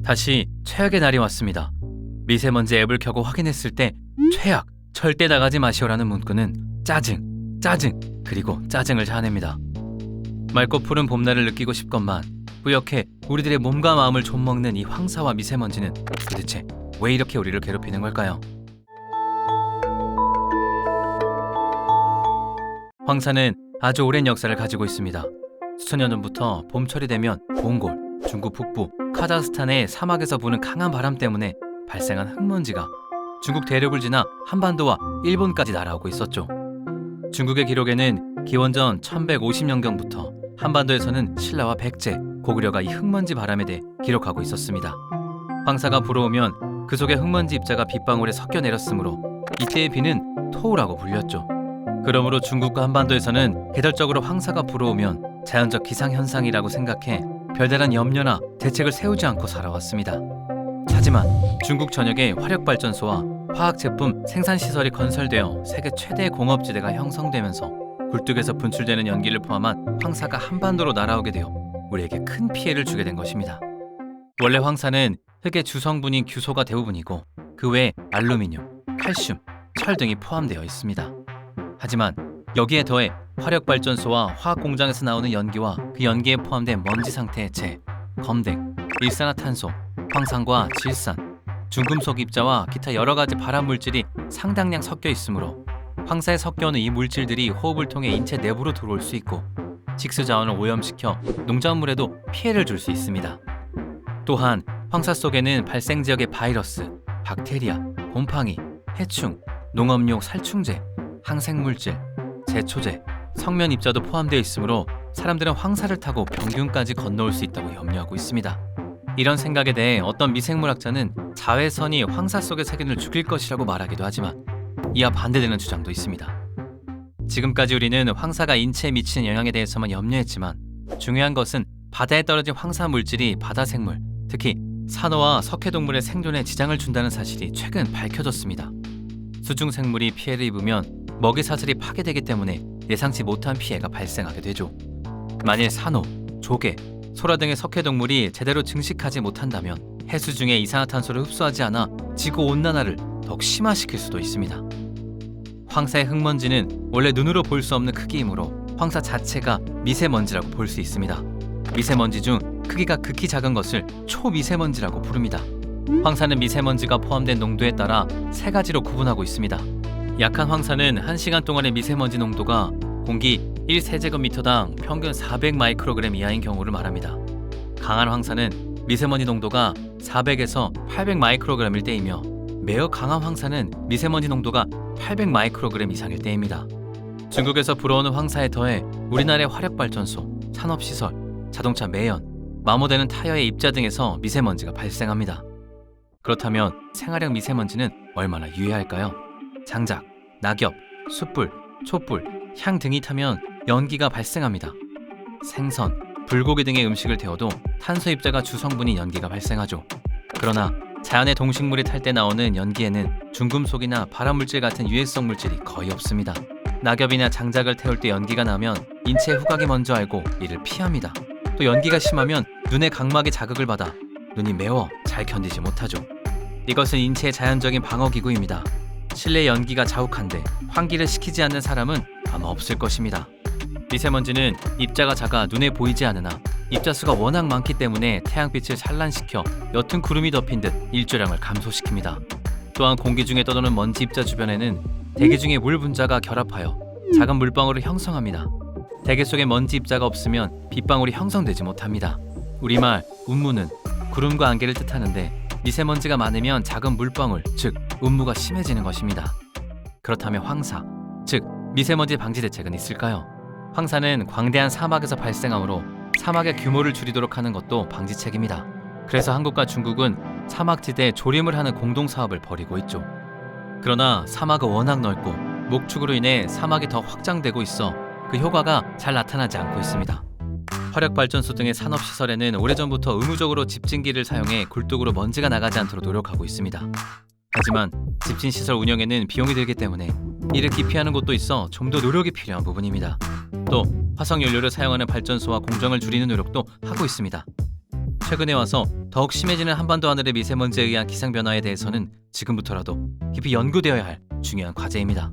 다시 최악의 날이 왔습니다. 미세먼지 앱을 켜고 확인했을 때 최악, 절대 나가지 마시오라는 문구는 짜증, 그리고 짜증을 자아냅니다. 맑고 푸른 봄날을 느끼고 싶건만 뿌옇게 우리들의 몸과 마음을 좀먹는 이 황사와 미세먼지는 도대체 왜 이렇게 우리를 괴롭히는 걸까요? 황사는 아주 오랜 역사를 가지고 있습니다. 수천 년 전부터 봄철이 되면 몽골, 중국 북부, 카자흐스탄의 사막에서 부는 강한 바람 때문에 발생한 흙먼지가 중국 대륙을 지나 한반도와 일본까지 날아오고 있었죠. 중국의 기록에는 기원전 1150년경부터 한반도에서는 신라와 백제, 고구려가 이 흙먼지 바람에 대해 기록하고 있었습니다. 황사가 불어오면 그 속에 흙먼지 입자가 빗방울에 섞여 내렸으므로 이때의 비는 토우라고 불렸죠. 그러므로 중국과 한반도에서는 계절적으로 황사가 불어오면 자연적 기상현상이라고 생각해 별다른 염려나 대책을 세우지 않고 살아왔습니다. 하지만 중국 전역에 화력발전소와 화학제품 생산시설이 건설되어 세계 최대의 공업지대가 형성되면서 굴뚝에서 분출되는 연기를 포함한 황사가 한반도로 날아오게 되어 우리에게 큰 피해를 주게 된 것입니다. 원래 황사는 흙의 주성분인 규소가 대부분이고 그 외에 알루미늄, 칼슘, 철 등이 포함되어 있습니다. 하지만 여기에 더해 화력발전소와 화학공장에서 나오는 연기와 그 연기에 포함된 먼지 상태의 재, 검댕, 일산화탄소, 황산과 질산, 중금속 입자와 기타 여러 가지 발암 물질이 상당량 섞여 있으므로 황사에 섞여오는 이 물질들이 호흡을 통해 인체 내부로 들어올 수 있고 식수 자원을 오염시켜 농작물에도 피해를 줄 수 있습니다. 또한 황사 속에는 발생 지역의 바이러스, 박테리아, 곰팡이, 해충, 농업용 살충제, 항생물질, 제초제, 성면 입자도 포함되어 있으므로 사람들은 황사를 타고 병균까지 건너올 수 있다고 염려하고 있습니다. 이런 생각에 대해 어떤 미생물학자는 자외선이 황사 속의 세균을 죽일 것이라고 말하기도 하지만 이와 반대되는 주장도 있습니다. 지금까지 우리는 황사가 인체에 미치는 영향에 대해서만 염려했지만 중요한 것은 바다에 떨어진 황사 물질이 바다 생물, 특히 산호와 석회동물의 생존에 지장을 준다는 사실이 최근 밝혀졌습니다. 수중 생물이 피해를 입으면 먹이 사슬이 파괴되기 때문에 예상치 못한 피해가 발생하게 되죠. 만일 산호, 조개, 소라 등의 석회동물이 제대로 증식하지 못한다면 해수 중에 이산화탄소를 흡수하지 않아 지구온난화를 더욱 심화시킬 수도 있습니다. 황사의 흙먼지는 원래 눈으로 볼 수 없는 크기이므로 황사 자체가 미세먼지라고 볼 수 있습니다. 미세먼지 중 크기가 극히 작은 것을 초미세먼지라고 부릅니다. 황사는 미세먼지가 포함된 농도에 따라 세 가지로 구분하고 있습니다. 약한 황사는 1시간 동안의 미세먼지 농도가 공기 1세제곱미터당 평균 400마이크로그램 이하인 경우를 말합니다. 강한 황사는 미세먼지 농도가 400에서 800마이크로그램일 때이며 매우 강한 황사는 미세먼지 농도가 800마이크로그램 이상일 때입니다. 중국에서 불어오는 황사에 더해 우리나라의 화력발전소, 산업시설, 자동차 매연, 마모되는 타이어의 입자 등에서 미세먼지가 발생합니다. 그렇다면 생활형 미세먼지는 얼마나 유해할까요? 장작, 낙엽, 숯불, 촛불, 향 등이 타면 연기가 발생합니다. 생선, 불고기 등의 음식을 데워도 탄소 입자가 주성분인 연기가 발생하죠. 그러나 자연의 동식물이 탈 때 나오는 연기에는 중금속이나 발암물질 같은 유해성 물질이 거의 없습니다. 낙엽이나 장작을 태울 때 연기가 나면 인체에 후각이 먼저 알고 이를 피합니다. 또 연기가 심하면 눈의 각막이 자극을 받아 눈이 매워 잘 견디지 못하죠. 이것은 인체의 자연적인 방어기구입니다. 실내 연기가 자욱한데 환기를 시키지 않는 사람은 아마 없을 것입니다. 미세먼지는 입자가 작아 눈에 보이지 않으나 입자수가 워낙 많기 때문에 태양빛을 산란시켜 옅은 구름이 덮인 듯 일조량을 감소시킵니다. 또한 공기 중에 떠도는 먼지 입자 주변에는 대기 중의 물 분자가 결합하여 작은 물방울을 형성합니다. 대기 속에 먼지 입자가 없으면 빗방울이 형성되지 못합니다. 우리말 운무는 구름과 안개를 뜻하는데 미세먼지가 많으면 작은 물방울, 즉 운무가 심해지는 것입니다. 그렇다면 황사, 즉 미세먼지 방지 대책은 있을까요? 황사는 광대한 사막에서 발생하므로 사막의 규모를 줄이도록 하는 것도 방지책입니다. 그래서 한국과 중국은 사막지대에 조림을 하는 공동사업을 벌이고 있죠. 그러나 사막은 워낙 넓고 목축으로 인해 사막이 더 확장되고 있어 그 효과가 잘 나타나지 않고 있습니다. 화력발전소 등의 산업시설에는 오래전부터 의무적으로 집진기를 사용해 굴뚝으로 먼지가 나가지 않도록 노력하고 있습니다. 하지만 집진시설 운영에는 비용이 들기 때문에 이를 기피하는 곳도 있어 좀 더 노력이 필요한 부분입니다. 또 화석연료를 사용하는 발전소와 공정을 줄이는 노력도 하고 있습니다. 최근에 와서 더욱 심해지는 한반도 하늘의 미세먼지에 의한 기상 변화에 대해서는 지금부터라도 깊이 연구되어야 할 중요한 과제입니다.